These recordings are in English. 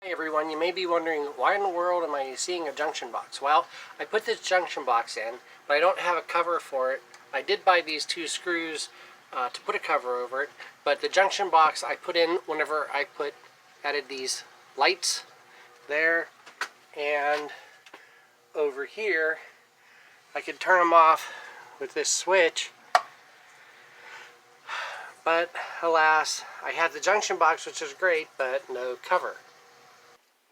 Hey everyone, you may be wondering why in the world am I seeing a junction box? Well, I put this junction box in, but I don't have a cover for it. I did buy these two screws to put a cover over it, but the junction box I put in whenever I added these lights there, and over here I could turn them off with this switch. But alas, I had the junction box, which is great, but no cover.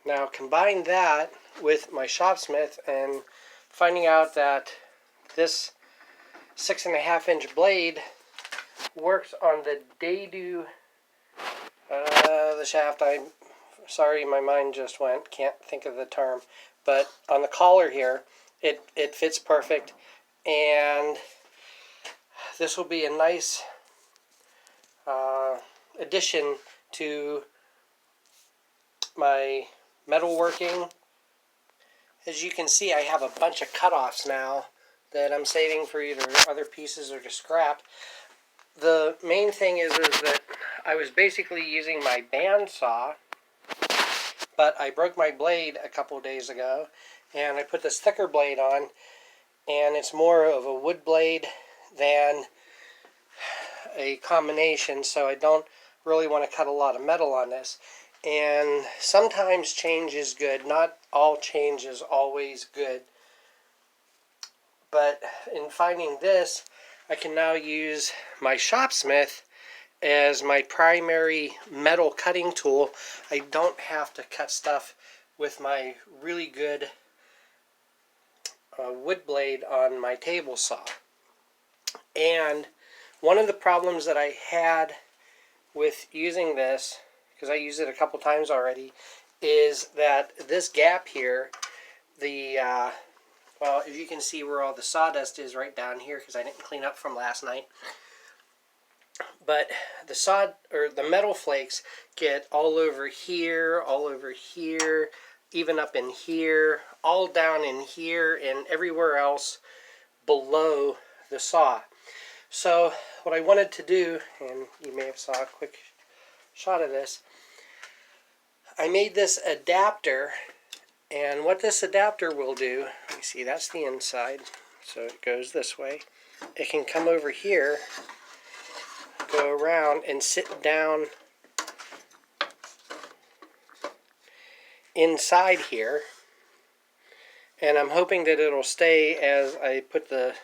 Now combine that with my Shopsmith and finding out that this 6.5-inch blade works on the dado, the shaft. I'm sorry, my mind just went, can't think of the term, but on the collar here, it fits perfect, and this will be a nice addition to my metalworking. As you can see, I have a bunch of cutoffs now that I'm saving for either other pieces or to scrap. The main thing is that I was basically using my bandsaw, but I broke my blade a couple of days ago, and I put this thicker blade on, and it's more of a wood blade than a combination, so I don't really want to cut a lot of metal on this. And sometimes change is good. Not all change is always good. But in finding this, I can now use my Shopsmith as my primary metal cutting tool. I don't have to cut stuff with my really good wood blade on my table saw. And one of the problems that I had with using this, because I used it a couple times already, is that this gap here, well, as you can see where all the sawdust is right down here, because I didn't clean up from last night, but the metal flakes get all over here, even up in here, all down in here, and everywhere else below the saw. So what I wanted to do, and you may have saw a quick shot of this, I made this adapter, and what this adapter will do, you see that's the inside, so it goes this way. It can come over here, go around, and sit down inside here, and I'm hoping that it'll stay as I put the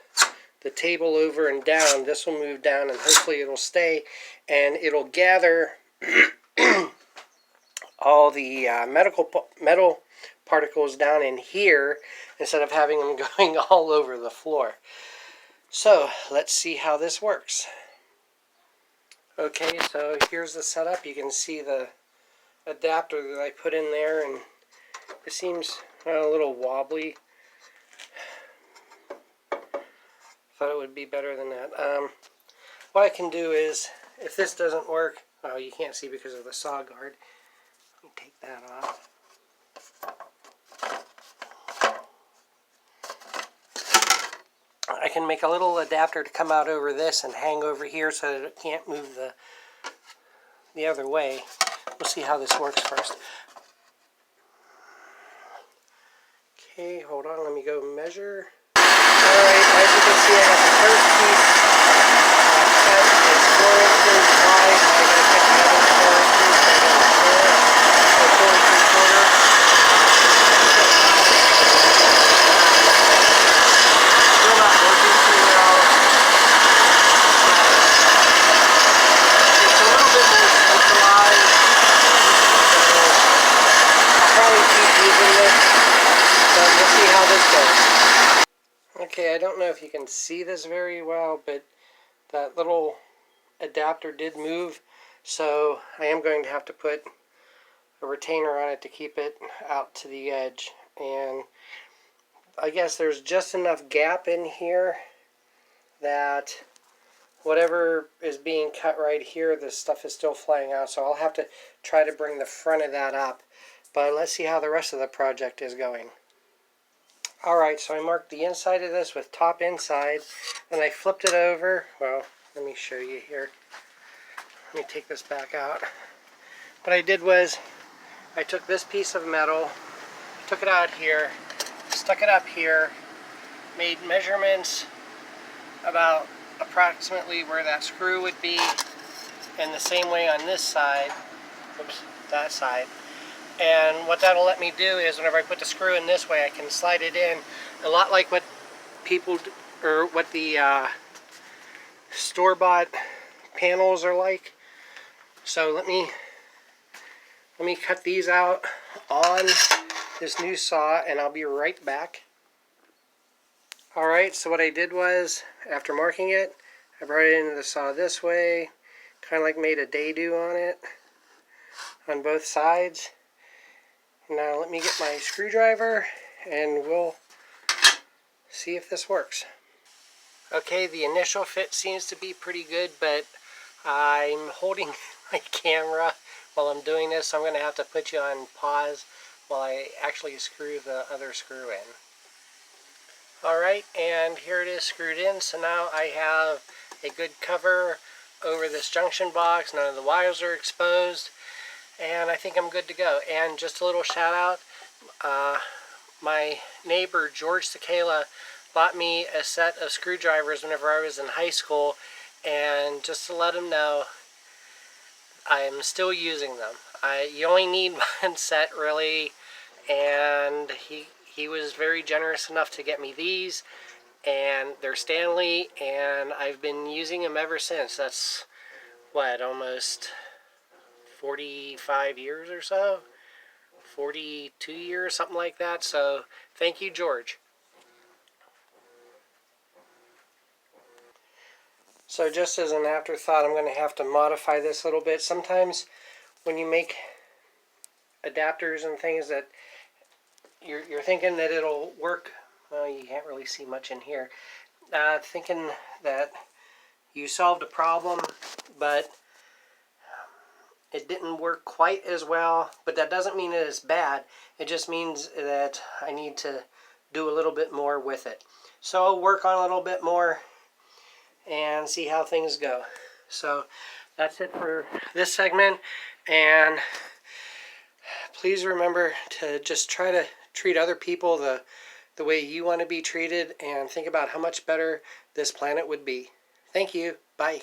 table over and down. This will move down, and hopefully it'll stay, and it'll gather all the metal particles down in here instead of having them going all over the floor. So let's see how this works. Okay, so here's the setup. You can see the adapter that I put in there, and it seems a little wobbly. Thought it would be better than that. What I can do is, if this doesn't work, oh, you can't see because of the saw guard. Let me take that off. I can make a little adapter to come out over this and hang over here so that it can't move the other way. We'll see how this works first. Okay, hold on, let me go measure. Alright, as you can see, I got the first piece cut. It's 4 inches wide, and I got to cut the other 4 inches, so I got a 4 and 3/4. Still not working too well. It's a little bit more centralized, so I'll probably keep using this, but we'll see how this goes. Okay, I don't know if you can see this very well, but that little adapter did move, so I am going to have to put a retainer on it to keep it out to the edge. And I guess there's just enough gap in here that whatever is being cut right here, this stuff is still flying out, so I'll have to try to bring the front of that up. But let's see how the rest of the project is going. Alright, so I marked the inside of this with top inside, and I flipped it over. Well, let me show you here. Let me take this back out. What I did was I took this piece of metal, took it out here, stuck it up here, made measurements about approximately where that screw would be, and the same way on this side, oops, that side. And what that'll let me do is whenever I put the screw in this way, I can slide it in a lot like what people, or what the store-bought panels are like. So let me cut these out on this new saw, and I'll be right back. Alright, so what I did was, after marking it, I brought it into the saw this way, kind of like made a dado on it, on both sides. Now let me get my screwdriver, and we'll see if this works. Okay, the initial fit seems to be pretty good, but I'm holding my camera while I'm doing this, so I'm going to have to put you on pause while I actually screw the other screw in. Alright, and here it is screwed in. So now I have a good cover over this junction box. None of the wires are exposed, and I think I'm good to go. And just a little shout out, my neighbor George Sakala bought me a set of screwdrivers whenever I was in high school, and just to let him know, I'm still using them. You only need one set really, and he was very generous enough to get me these, and they're Stanley, and I've been using them ever since. That's what, almost 45 years or so? 42 years, something like that. So thank you, George. So just as an afterthought, I'm going to have to modify this a little bit. Sometimes when you make adapters and things that you're thinking that it'll work, well, you can't really see much in here, thinking that you solved a problem, but it didn't work quite as well. But that doesn't mean that it's bad. It just means that I need to do a little bit more with it. So I'll work on a little bit more and see how things go. So that's it for this segment, and please remember to just try to treat other people the way you want to be treated, and think about how much better this planet would be. Thank you. Bye.